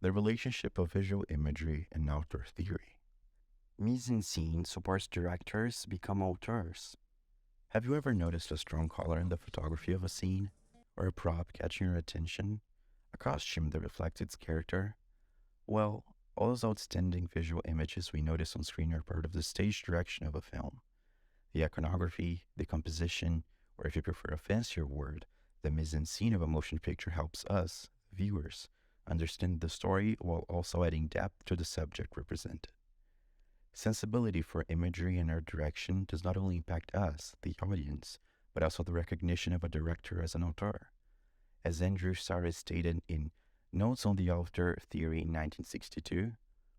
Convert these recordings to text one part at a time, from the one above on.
the relationship of visual imagery and auteur theory. Mise-en-scene supports directors to become auteurs. Have you ever noticed a strong color in the photography of a scene? Or a prop catching your attention? A costume that reflects its character? Well, all those outstanding visual images we notice on screen are part of the stage direction of a film. The iconography, the composition, or if you prefer a fancier word, the mise-en-scene of a motion picture helps us, viewers, understand the story while also adding depth to the subject represented. Sensibility for imagery and art direction does not only impact us, the audience, but also the recognition of a director as an auteur. As Andrew Sarah stated in Notes on the Auteur Theory in 1962,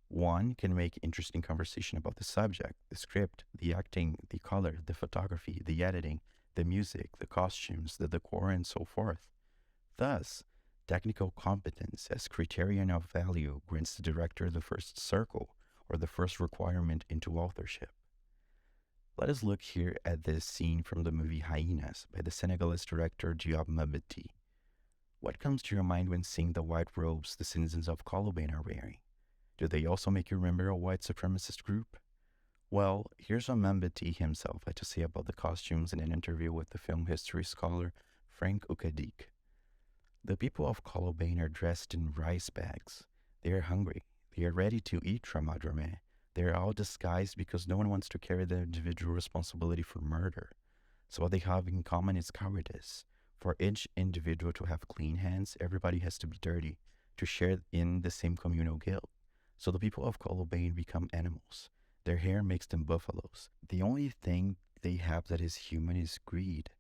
one can make interesting conversation about the subject, the script, the acting, the color, the photography, the editing, the music, the costumes, the decor, and so forth. Thus, technical competence as criterion of value grants the director the first circle, or the first requirement into authorship. Let us look here at this scene from the movie MHIS by the Senegalese director Diop Mabeti. What comes to your mind when seeing the white robes the citizens of Colobane are wearing? Do they also make you remember a white supremacist group? Well, here's what Mabeti himself had to say about the costumes in an interview with the film history scholar Frank Ukadik. The people of Colobane are dressed in rice bags. They are hungry. They are ready to eat Ramadrameh. They are all disguised because no one wants to carry the individual responsibility for murder. So what they have in common is cowardice. For each individual to have clean hands, everybody has to be dirty, to share in the same communal guilt. So the people of Colobane become animals. Their hair makes them buffaloes. The only thing they have that is human is greed.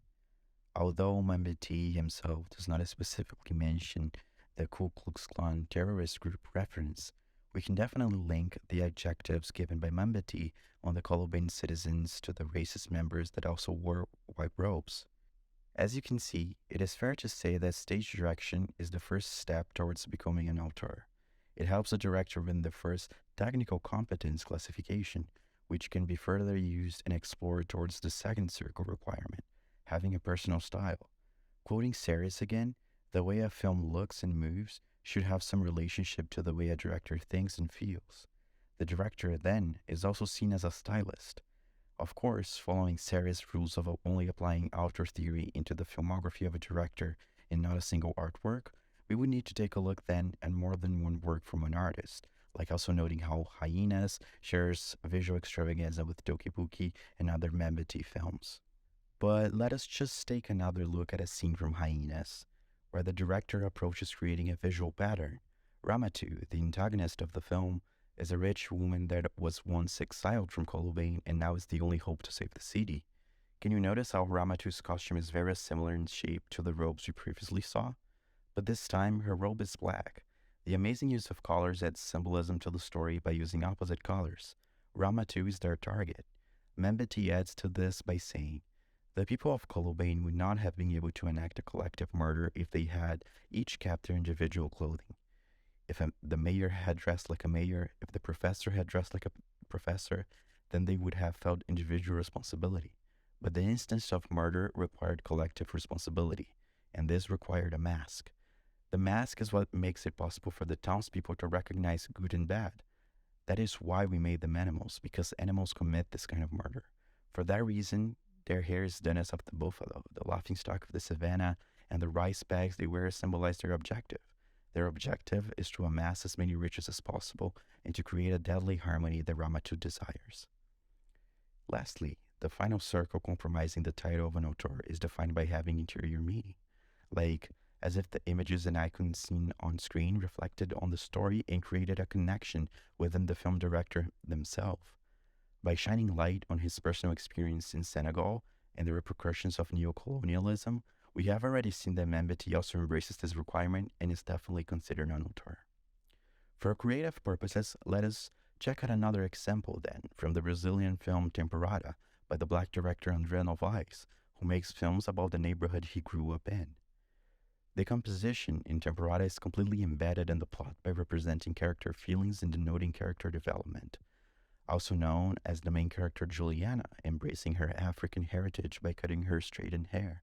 Although Mabeti himself does not specifically mention the Ku Klux Klan terrorist group reference, we can definitely link the adjectives given by Mabeti on the Colobane citizens to the racist members that also wore white robes. As you can see, it is fair to say that stage direction is the first step towards becoming an auteur. It helps the director win the first technical competence classification, which can be further used and explored towards the second circle requirement, having a personal style. Quoting Series again, the way a film looks and moves should have some relationship to the way a director thinks and feels. The director, then, is also seen as a stylist. Of course, following Series' rules of only applying auteur theory into the filmography of a director and not a single artwork, we would need to take a look then at more than one work from an artist, like also noting how Hyenas shares visual extravaganza with Tokibuki and other Mabeti films. But let us just take another look at a scene from Hyenas, where the director approaches creating a visual pattern. Ramatu, the antagonist of the film, is a rich woman that was once exiled from Colobane and now is the only hope to save the city. Can you notice how Ramatu's costume is very similar in shape to the robes we previously saw? But this time, her robe is black. The amazing use of colors adds symbolism to the story by using opposite colors. Ramatu is their target. Mabeti adds to this by saying, the people of Colobane would not have been able to enact a collective murder if they had each kept their individual clothing. If the mayor had dressed like a mayor, if the professor had dressed like a professor, then they would have felt individual responsibility. But the instance of murder required collective responsibility, and this required a mask. The mask is what makes it possible for the townspeople to recognize good and bad. That is why we made them animals, because animals commit this kind of murder. For that reason, their hair is done as of the buffalo, the laughingstock of the savannah, and the rice bags they wear symbolize their objective. Their objective is to amass as many riches as possible and to create a deadly harmony that Ramatu desires. Lastly, the final circle comprising the title of an auteur is defined by having interior meaning, like as if the images and icons seen on screen reflected on the story and created a connection within the film director themselves. By shining light on his personal experience in Senegal and the repercussions of neocolonialism, we have already seen that Mabeti also embraces this requirement and is definitely considered an auteur. For creative purposes, let us check out another example then from the Brazilian film Temporada by the black director André Novaes, who makes films about the neighborhood he grew up in. The composition in Temporada is completely embedded in the plot by representing character feelings and denoting character development, also known as the main character Juliana embracing her African heritage by cutting her straightened hair.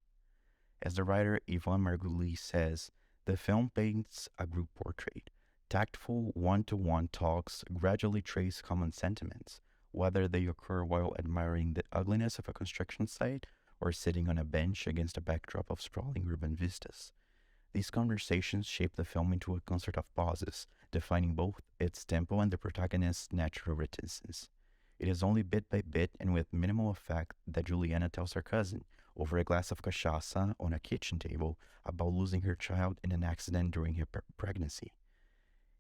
As the writer Yvonne Margulies says, the film paints a group portrait, Tactful one-to-one talks gradually trace common sentiments, whether they occur while admiring the ugliness of a construction site or sitting on a bench against a backdrop of sprawling urban vistas. These conversations shape the film into a concert of pauses, defining both its tempo and the protagonist's natural reticence. It is only bit by bit and with minimal effect that Juliana tells her cousin, over a glass of cachaça on a kitchen table, about losing her child in an accident during her pregnancy.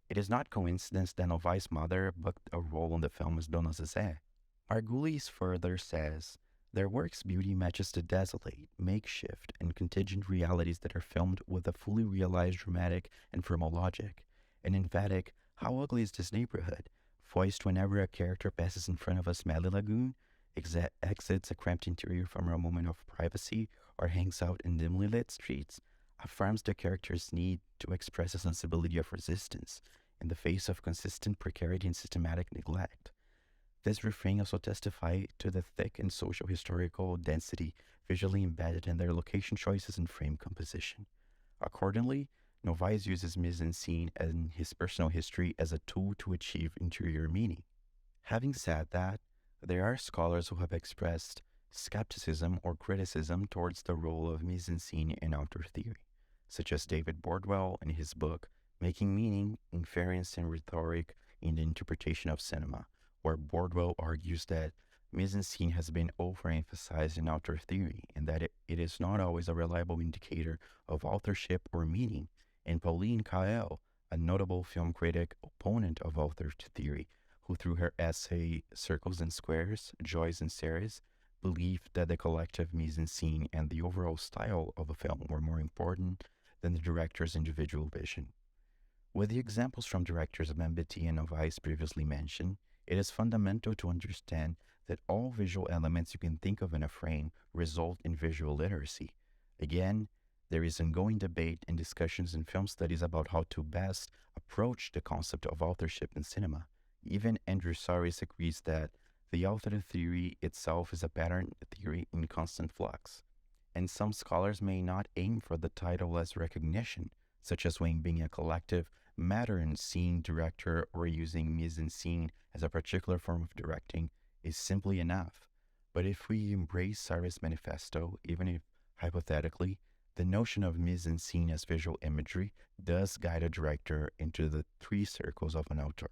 It is not coincidence that Novai's mother booked a role in the film as Dona Zezé. Margulies further says, their work's beauty matches the desolate, makeshift, and contingent realities that are filmed with a fully realized dramatic and formal logic. An emphatic, how ugly is this neighborhood, voiced whenever a character passes in front of a smelly lagoon, exits a cramped interior from a moment of privacy, or hangs out in dimly lit streets, affirms the character's need to express a sensibility of resistance in the face of consistent precarity and systematic neglect. This refrain also testifies to the thick and social historical density visually embedded in their location choices and frame composition. Accordingly, Novaes uses mise-en-scene and his personal history as a tool to achieve interior meaning. Having said that, there are scholars who have expressed skepticism or criticism towards the role of mise-en-scene in auteur theory, such as David Bordwell in his book Making Meaning, Inference and Rhetoric in the Interpretation of Cinema, where Bordwell argues that mise-en-scene has been overemphasized in auteur theory and that it is not always a reliable indicator of authorship or meaning. And Pauline Kael, a notable film critic opponent of auteur theory, who through her essay Circles and Squares, Joys and Series, believed that the collective mise-en-scene and the overall style of a film were more important than the director's individual vision. With the examples from directors Membeti and Novaes previously mentioned, it is fundamental to understand that all visual elements you can think of in a frame result in visual literacy. Again, there is ongoing debate and discussions in film studies about how to best approach the concept of authorship in cinema. Even Andrew Saris agrees that the author theory itself is a pattern theory in constant flux, and some scholars may not aim for the title as recognition, such as when being a collective matter-en-scene director or using mise-en-scene as a particular form of directing is simply enough. But if we embrace Saris' manifesto, even if hypothetically, the notion of mise-en-scene as visual imagery does guide a director into the three circles of an auteur.